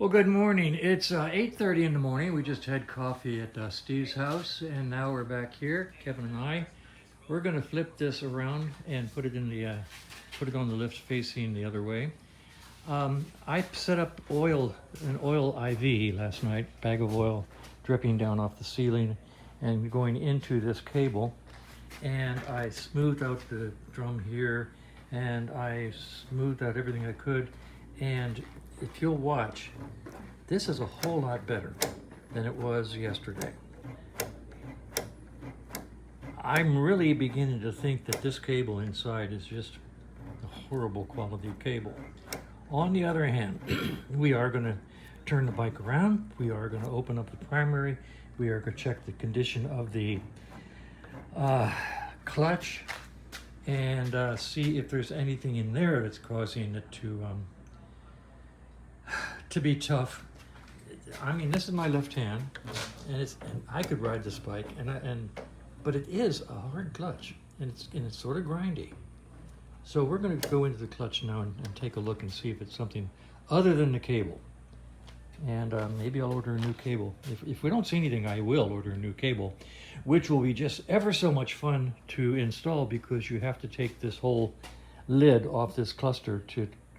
Well, good morning. It's 8:30 in the morning. We just had coffee at Steve's house, and now we're back here, Kevin and I. We're going to flip this around and put it in the put it on the lift facing the other way. I set up an oil IV last night, bag of oil dripping down off the ceiling and going into this cable. And I smoothed out the drum here, and I smoothed out everything I could. And if you'll watch, this is a whole lot better than it was yesterday. I'm really beginning to think that this cable inside is just a horrible quality cable. On the other hand, we are going to turn the bike around. We are going to open up the primary. We are going to check the condition of the clutch and see if there's anything in there that's causing it to be tough. I mean, this is my left hand, and I could ride this bike, but it is a hard clutch, and it's sort of grindy. So we're going to go into the clutch now and take a look and see if it's something other than the cable. And maybe I'll order a new cable. If we don't see anything, I will order a new cable, which will be just ever so much fun to install, because you have to take this whole lid off this cluster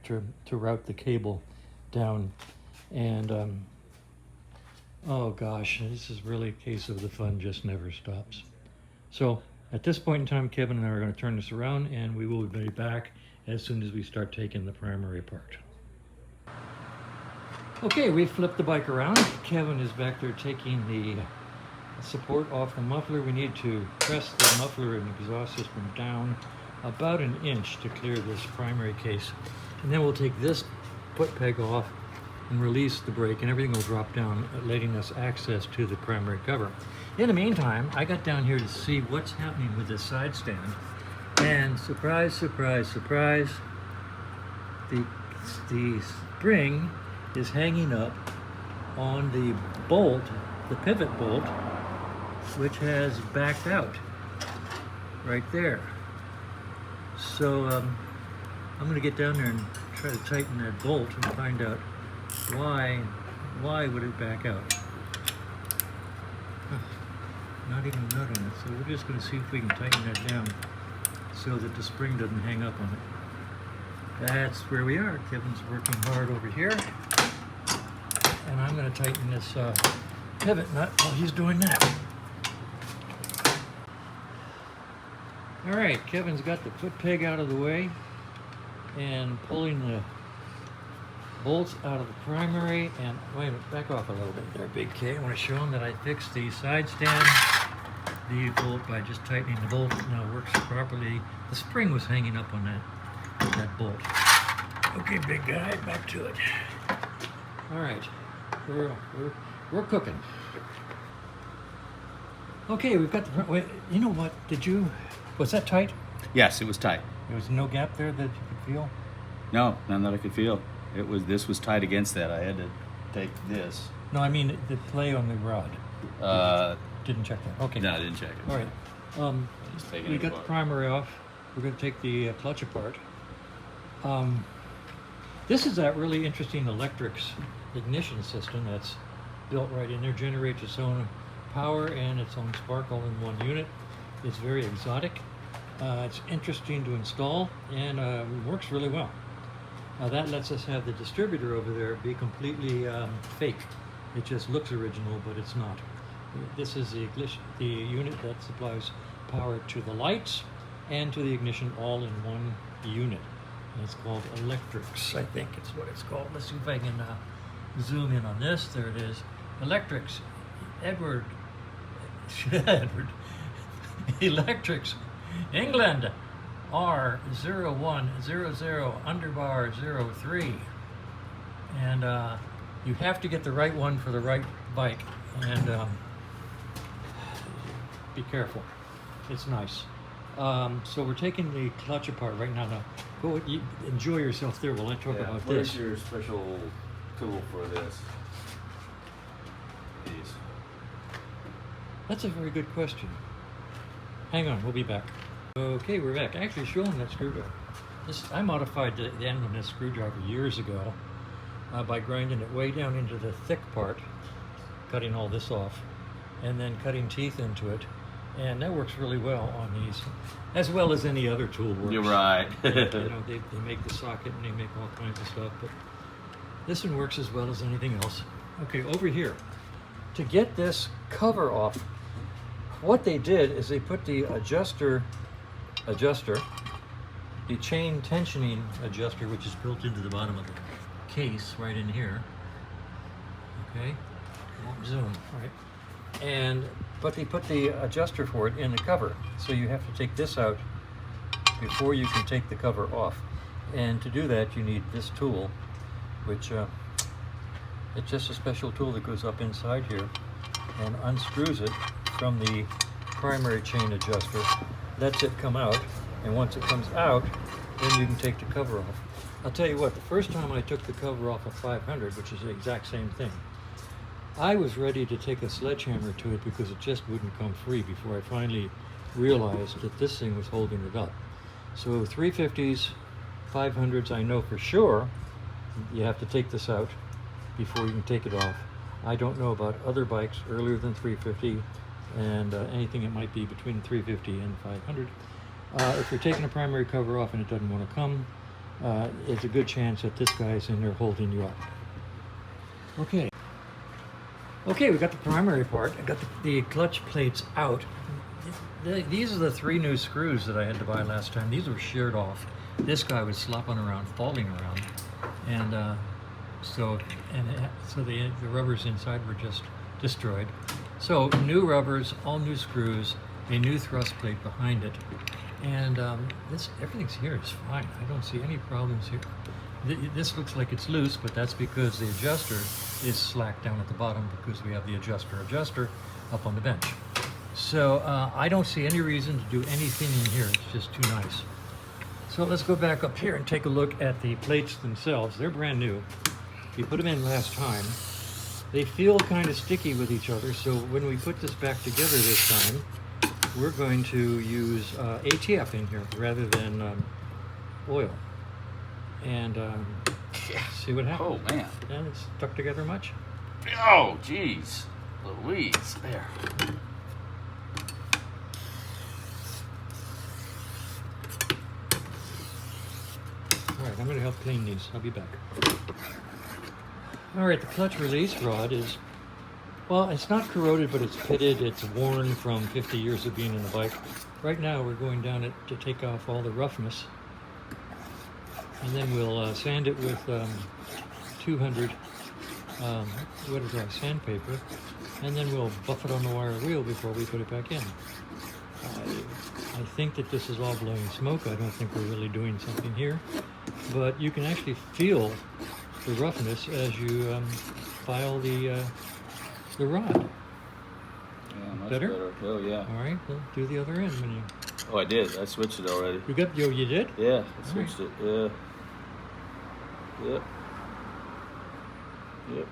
to route the cable down. And oh gosh, this is really a case of the fun just never stops. So at this point in time, Kevin and I are going to turn this around, and we will be back as soon as we start taking the primary apart. Okay, we flipped the bike around. Kevin is back there taking the support off the muffler. We need to press the muffler and exhaust system down about an inch to clear this primary case. And then we'll take this foot peg off and release the brake, and everything will drop down, letting us access to the primary cover. In the meantime, I got down here to see what's happening with this side stand, and surprise, surprise, surprise, the spring is hanging up on the bolt, the pivot bolt, which has backed out right there. So I'm going to get down there and try to tighten that bolt and find out why would it back out. Not even a nut on it, so we're just going to see if we can tighten that down so that the spring doesn't hang up on it. That's where we are. Kevin's working hard over here, and I'm going to tighten this pivot nut while he's doing that. All right, Kevin's got the foot peg out of the way and pulling the bolts out of the primary. And wait a minute, back off a little bit there, Big K. I want to show him that I fixed the side stand, the bolt, by just tightening the bolt. Now it works properly. The spring was hanging up on that bolt. Okay, big guy, back to it. All right, we're cooking. Okay, we've got the. Wait, you know what? Was that tight? Yes, it was tight. There was no gap there that you could feel? No, none that I could feel. This was tight against that. I had to take this. No, I mean the play on the rod. Didn't check that. Okay. No, I didn't check it. All right. We got the primary off. We're going to take the clutch apart. This is that really interesting electrics ignition system that's built right in there. Generates its own power and its own spark all in one unit. It's very exotic. It's interesting to install, and works really well. That lets us have the distributor over there be completely fake. It just looks original, but it's not. This is the unit that supplies power to the lights and to the ignition all in one unit. And it's called Electrics, I think it's what it's called. Let's see if I can zoom in on this. There it is. Electrics. Edward. Electrics. England. R0100 underbar 03, and you have to get the right one for the right bike, and be careful. It's nice. So we're taking the clutch apart right now. Now, go enjoy yourself there while I talk about what this. What is your special tool for this? These. That's a very good question. Hang on, we'll be back. Okay, we're back. Actually, showing that screwdriver. I modified the end on this screwdriver years ago, by grinding it way down into the thick part, cutting all this off, and then cutting teeth into it. And that works really well on these, as well as any other tool works. You're right. You know, they make the socket and they make all kinds of stuff, but this one works as well as anything else. Okay, over here. To get this cover off, what they did is they put the adjuster, the chain tensioning adjuster, which is built into the bottom of the case right in here. Okay, won't zoom, right? But they put the adjuster for it in the cover, so you have to take this out before you can take the cover off. And to do that, you need this tool, which it's just a special tool that goes up inside here and unscrews it from the primary chain adjuster, lets it come out, and once it comes out, then you can take the cover off. I'll tell you what, the first time I took the cover off of 500, which is the exact same thing, I was ready to take a sledgehammer to it because it just wouldn't come free before I finally realized that this thing was holding it up. So 350s, 500s, I know for sure you have to take this out before you can take it off. I don't know about other bikes earlier than 350 and anything that might be between 350 and 500. If you're taking a primary cover off and it doesn't want to come, it's a good chance that this guy's in there holding you up. Okay, we got the primary part. I got the clutch plates out. These are the 3 new screws that I had to buy last time. These were sheared off. This guy was slopping around, falling around, and so the rubbers inside were just destroyed. So new rubbers, all new screws, a new thrust plate behind it, and everything's here is fine. I don't see any problems here. This looks like it's loose, but that's because the adjuster is slack down at the bottom because we have the adjuster up on the bench. So I don't see any reason to do anything in here. It's just too nice. So let's go back up here and take a look at the plates themselves. They're brand new. We put them in last time. They feel kind of sticky with each other, so when we put this back together this time, we're going to use ATF in here rather than oil. And see what happens. Oh, man. And it's stuck together much? Oh, jeez. Louise. There. All right, I'm going to help clean these. I'll be back. All right, the clutch release rod is, well, it's not corroded, but it's pitted. It's worn from 50 years of being in the bike. Right now, we're going down it to take off all the roughness. And then we'll sand it with 200, sandpaper. And then we'll buff it on the wire wheel before we put it back in. I think that this is all blowing smoke. I don't think we're really doing something here. But you can actually feel the roughness as you file the rod. Yeah, much Better? Oh, yeah. All right, well, do the other end when you... Oh, I did. I switched it already. You got, you did? Yeah, I switched it. Yeah. Yep. Yep.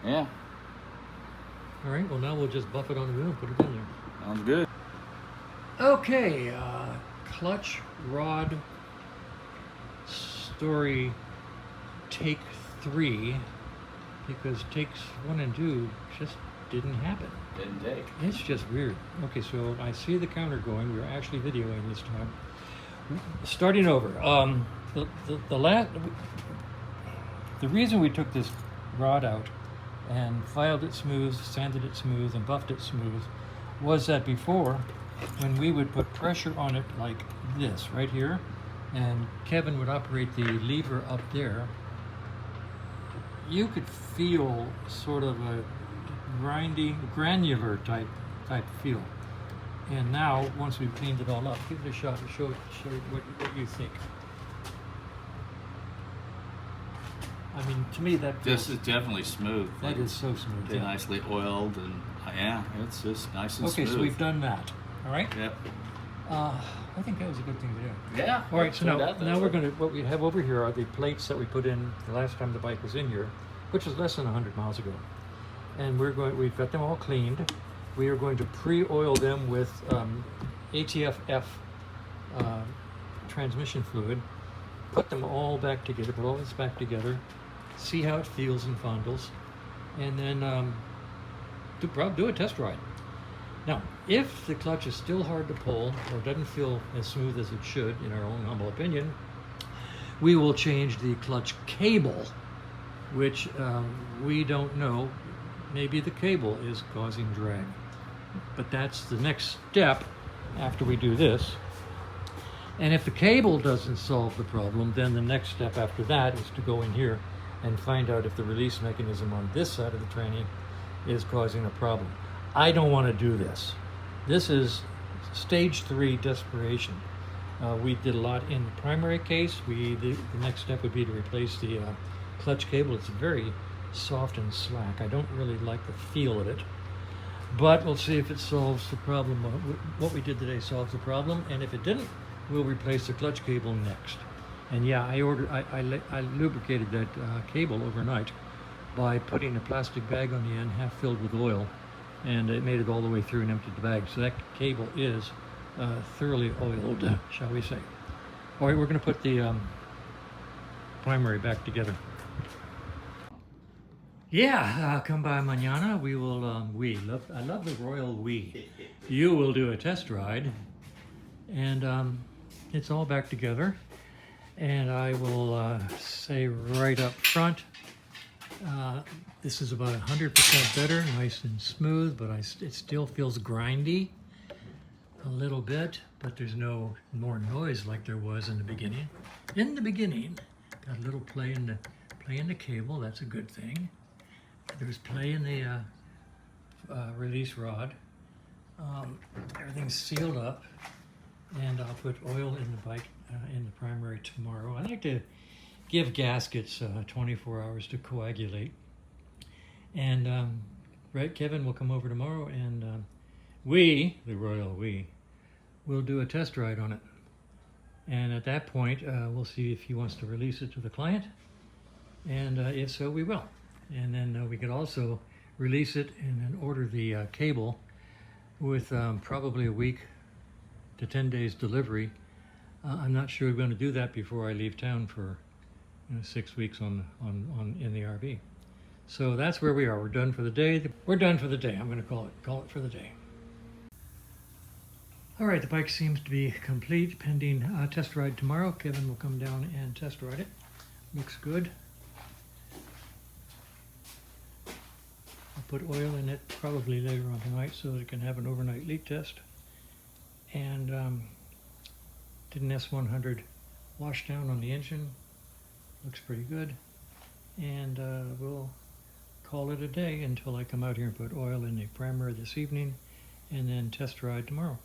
Yeah. All right, well, now we'll just buff it on the wheel and put it in there. Sounds good. Okay, clutch rod story take 3, because takes 1 and 2 just didn't happen. Didn't take. It's just weird. Okay, so I see the counter going. We're actually videoing this time. Starting over. The reason we took this rod out and filed it smooth, sanded it smooth, and buffed it smooth was that before, when we would put pressure on it like this, right here, and Kevin would operate the lever up there, you could feel sort of a grinding, granular type feel. And now, once we've cleaned it all up, give it a shot and show what you think. I mean, to me, that feels, This is definitely smooth. that is so smooth. They're Yeah. nicely oiled, and yeah, it's just nice and Okay, smooth. so we've done that. All right. Yep. I think that was a good thing to do. Yeah. All right, so turned out that now we're way. going to, what we have over here are the plates that we put in the last time the bike was in here, which was less than 100 miles ago. And we've got them all cleaned. We are going to pre-oil them with ATF-F transmission fluid. put them all back together, put all this back together, see how it feels and fondles, and then do a test ride. Now, if the clutch is still hard to pull or doesn't feel as smooth as it should, in our own humble opinion, we will change the clutch cable, which we don't know. Maybe the cable is causing drag. But that's the next step after we do this. And if the cable doesn't solve the problem, then the next step after that is to go in here and find out if the release mechanism on this side of the tranny is causing a problem. I don't want to do this. This is stage 3 desperation. We did a lot in the primary case. The next step would be to replace the clutch cable. It's very soft and slack. I don't really like the feel of it. But we'll see if it solves the problem. What we did today solves the problem, and if it didn't, we'll replace the clutch cable next. And yeah, I lubricated that cable overnight by putting a plastic bag on the end, half filled with oil, and it made it all the way through and emptied the bag. So that cable is thoroughly oiled, shall we say. All right, we're going to put the primary back together. Yeah, come by mañana. We will, I love the royal we. You will do a test ride, and it's all back together. And I will say right up front, this is about 100% better, nice and smooth, but it still feels grindy a little bit, but there's no more noise like there was in the beginning. In the beginning, got a little play in the cable, that's a good thing. There's play in the release rod. Everything's sealed up, and I'll put oil in the bike in the primary tomorrow. I like to give gaskets 24 hours to coagulate. And right, Kevin will come over tomorrow, and we, the royal we, will do a test ride on it. And at that point, we'll see if he wants to release it to the client, and if so, we will. And then we could also release it and then order the cable with probably a week to 10 days delivery. I'm not sure we're going to do that before I leave town for 6 weeks in the RV. So that's where we are. We're done for the day. We're done for the day. I'm going to call it for the day. All right, the bike seems to be complete, pending test ride tomorrow. Kevin will come down and test ride it. Looks good. I'll put oil in it probably later on tonight so that it can have an overnight leak test. And did an S100 wash down on the engine. Looks pretty good. And we'll call it a day until I come out here and put oil in the primer this evening and then test ride tomorrow.